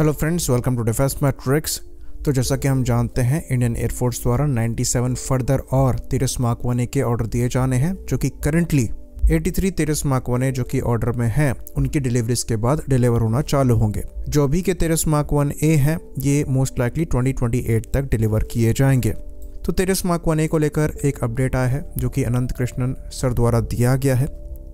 Hello friends, welcome to Defence Matrix. तो जैसा कि हम जानते हैं, इंडियन एयरफोर्स द्वारा 97 फर्दर और तेरस मार्क 1A के ऑर्डर दिए जाने हैं, जो कि करंटली 83 तेरस मार्क 1A जो कि ऑर्डर में हैं, उनकी डिलीवरीज के बाद डिलीवर होना चालू होंगे। जो अभी के तेरस मार्क 1A हैं, ये मोस्ट लाइकली 2028 तक डिलीवर किए जाएंगे। तो तेरस मार्क 1A को लेकर एक अपडेट आया है, जो कि अनंत कृष्णन सर द्वारा दिया गया है,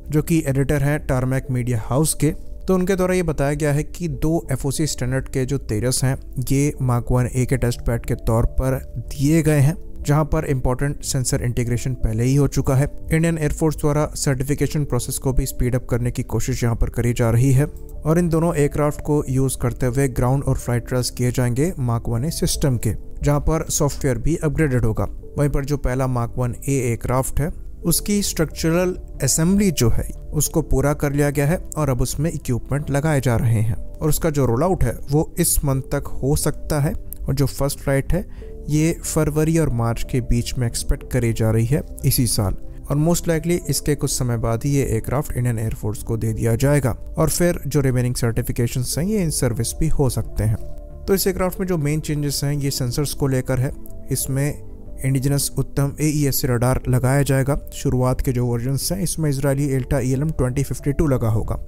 जो कि एडिटर हैं टारमैक मीडिया हाउस के। तो उनके द्वारा ये बताया गया है कि 2 FOC स्टैंडर्ड के जो तेरस हैं, ये मार्क 1A के टेस्ट पैड के तौर पर दिए गए हैं, जहां पर इंपॉर्टेंट सेंसर इंटीग्रेशन पहले ही हो चुका है। इंडियन एयरफोर्स द्वारा सर्टिफिकेशन प्रोसेस को भी स्पीड अप करने की कोशिश यहां पर करी जा रही है, और इन दोनों एयरक्राफ्ट को यूज करते हुए ग्राउंड और फ्लाइट ट्रायल्स किए जाएंगे मार्क 1A सिस्टम के, जहां पर सॉफ्टवेयर भी अपग्रेडेड होगा। वहीं पर जो पहला मार्क 1A एयरक्राफ्ट है, उसकी स्ट्रक्चरल असेंबली जो है उसको पूरा कर लिया गया है, और अब उसमें इक्विपमेंट लगाए जा रहे हैं, और उसका जो रोल आउट है वो इस मंथ तक हो सकता है। और जो फर्स्ट फ्लाइट है, ये फरवरी और मार्च के बीच में एक्सपेक्ट करी जा रही है इसी साल, और मोस्ट लाइकली इसके कुछ समय बाद ही ये एयरक्राफ्ट इंडियन एयरफोर्स को दे दिया जाएगा, और फिर जो रिमेनिंग सर्टिफिकेशंस हैं, ये इन सर्विस भी हो सकते हैं। तो इस एयरक्राफ्ट में जो मेन चेंजेस हैं, ये सेंसर्स को लेकर है। इसमें इंडिजिनस उत्तम AESA रडार लगाया जाएगा। शुरुआत के जो वर्जन्स हैं, इसमें इजरायली एल्टा ELM 2052 लगा होगा।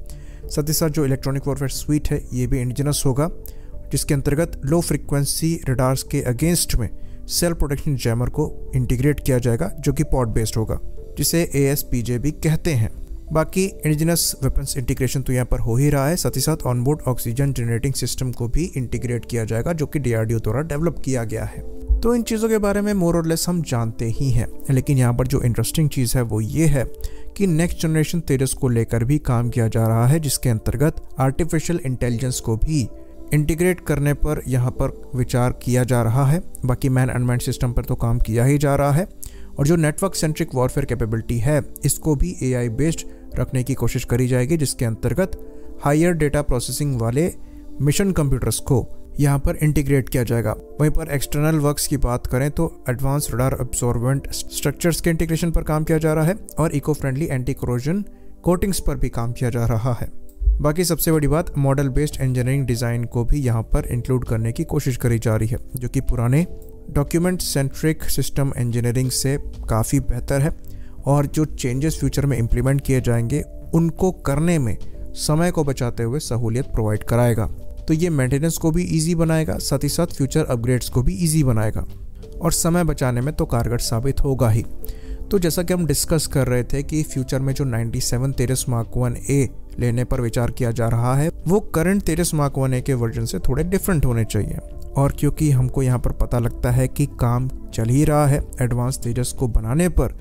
साथ ही साथ जो इलेक्ट्रॉनिक वॉरफेयर स्वीट है, ये भी इंडिजिनस होगा, जिसके अंतर्गत लो फ्रिक्वेंसी रडार्स के अगेंस्ट में सेल्फ प्रोटेक्शन जैमर को इंटीग्रेट किया जाएगा, जो कि पॉड बेस्ड होगा, जिसे ASPJ भी कहते हैं। बाकी इंडिजिनस वेपन्स इंटीग्रेशन तो यहाँ पर हो ही रहा है। साथ ही साथ ऑनबोर्ड ऑक्सीजन जनरेटिंग सिस्टम को भी इंटीग्रेट किया जाएगा, जो कि DRDO द्वारा डेवलप किया गया है। तो इन चीज़ों के बारे में मोर और लेस हम जानते ही हैं, लेकिन यहाँ पर जो इंटरेस्टिंग चीज़ है वो ये है कि नेक्स्ट जनरेशन तेरस को लेकर भी काम किया जा रहा है, जिसके अंतर्गत आर्टिफिशियल इंटेलिजेंस को भी इंटीग्रेट करने पर यहाँ पर विचार किया जा रहा है। बाकी मैन अनमैन्ड सिस्टम पर तो काम किया ही जा रहा है, और जो नेटवर्क सेंट्रिक वॉरफेयर कैपेबिलिटी है, इसको भी AI बेस्ड रखने की कोशिश करी जाएगी, जिसके अंतर्गत हायर डेटा प्रोसेसिंग वाले मिशन कंप्यूटर्स को यहाँ पर इंटीग्रेट किया जाएगा। वहीं पर एक्सटर्नल वर्क्स की बात करें तो एडवांस रडार अब्सॉर्बेंट स्ट्रक्चर्स के इंटीग्रेशन पर काम किया जा रहा है, और eco friendly anti corrosion coatings पर भी काम किया जा रहा है। बाकी सबसे बड़ी बात, मॉडल बेस्ड इंजीनियरिंग डिज़ाइन को भी यहाँ पर इंक्लूड करने की कोशिश करी जा रही है, जो कि पुराने डॉक्यूमेंट सेंट्रिक सिस्टम इंजीनियरिंग से काफ़ी बेहतर है, और जो चेंजेस फ्यूचर में इम्प्लीमेंट किए जाएंगे, उनको करने में समय को बचाते हुए सहूलियत प्रोवाइड कराएगा। तो ये मेंटेनेंस को भी इजी बनाएगा, साथ ही साथ फ्यूचर अपग्रेड्स को भी इजी बनाएगा, और समय बचाने में तो कारगर साबित होगा ही। तो जैसा कि हम डिस्कस कर रहे थे कि फ्यूचर में जो 97 तेरस मार्क 1A लेने पर विचार किया जा रहा है, वो करंट तेरस मार्क 1A के वर्जन से थोड़े डिफरेंट होने चाहिए। और क्योंकि हमको यहाँ पर पता लगता है कि काम चल ही रहा है एडवांस तेजस को बनाने पर,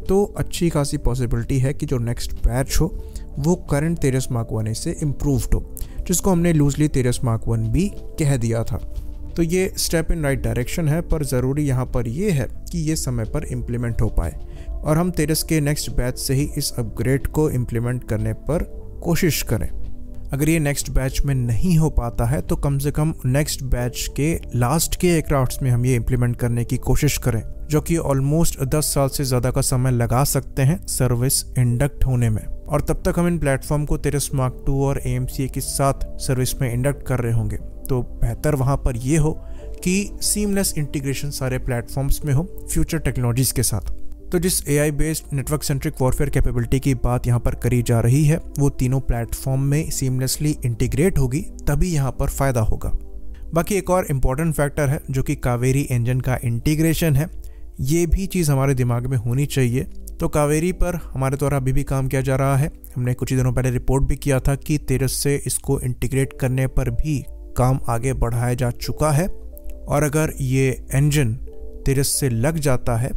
तो अच्छी खासी पॉसिबिलिटी है कि जो नेक्स्ट बैच हो वो करंट तेरस मार्क 1A से इम्प्रूव्ड हो, जिसको हमने लूजली तेरस मार्क 1B कह दिया था। तो ये स्टेप इन राइट डायरेक्शन है, पर ज़रूरी यहाँ पर ये है कि ये समय पर इम्प्लीमेंट हो पाए, और हम तेरस के नेक्स्ट बैच से ही इस अपग्रेड को इम्प्लीमेंट करने पर कोशिश करें। अगर ये नेक्स्ट बैच में नहीं हो पाता है, तो कम से कम नेक्स्ट बैच के लास्ट के एयरक्राफ्ट्स में हम ये इम्प्लीमेंट करने की कोशिश करें, जो कि ऑलमोस्ट 10 साल से ज़्यादा का समय लगा सकते हैं सर्विस इंडक्ट होने में। और तब तक हम इन प्लेटफॉर्म को तेरस मार्क 2 और AMCA के साथ सर्विस में इंडक्ट कर रहे होंगे। तो बेहतर वहाँ पर ये हो कि सीमलेस इंटीग्रेशन सारे प्लेटफॉर्म्स में हो फ्यूचर टेक्नोलॉजीज के साथ। तो जिस AI based network centric warfare capability की बात यहाँ पर करी जा रही है, वो तीनों प्लेटफॉर्म में सीमलेसली इंटीग्रेट होगी, तभी यहाँ पर फ़ायदा होगा। बाकी एक और इम्पॉर्टेंट फैक्टर है, जो कि कावेरी इंजन का इंटीग्रेशन है। ये भी चीज़ हमारे दिमाग में होनी चाहिए। तो कावेरी पर हमारे द्वारा अभी भी काम किया जा रहा है। हमने कुछ ही दिनों पहले रिपोर्ट भी किया था कि तेरस से इसको इंटीग्रेट करने पर भी काम आगे बढ़ाया जा चुका है, और अगर ये इंजन तेरस से लग जाता है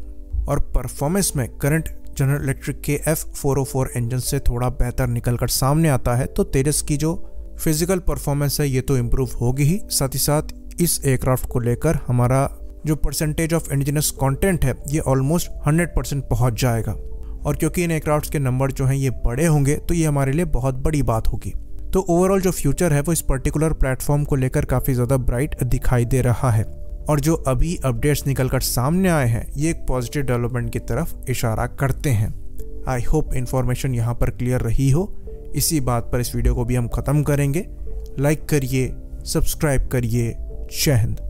और परफॉर्मेंस में करंट जनरल इलेक्ट्रिक के F404 इंजन से थोड़ा बेहतर निकलकर सामने आता है, तो तेरस की जो फिजिकल परफॉर्मेंस है, ये तो इम्प्रूव होगी ही। साथ ही साथ इस एयरक्राफ्ट को लेकर हमारा जो परसेंटेज ऑफ इंडिजिनस कंटेंट है, ये ऑलमोस्ट 100% पहुंच जाएगा, और क्योंकि इन एयरक्राफ्ट्स के नंबर जो हैं ये बड़े होंगे, तो ये हमारे लिए बहुत बड़ी बात होगी। तो ओवरऑल जो फ्यूचर है वो इस पर्टिकुलर प्लेटफॉर्म को लेकर काफ़ी ज़्यादा ब्राइट दिखाई दे रहा है, और जो अभी अपडेट्स निकलकर सामने आए हैं, ये एक पॉजिटिव डेवलपमेंट की तरफ इशारा करते हैं। आई होप इन्फॉर्मेशन यहाँ पर क्लियर रही हो। इसी बात पर इस वीडियो को भी हम ख़त्म करेंगे। लाइक करिए, सब्सक्राइब करिए। जय हिंद।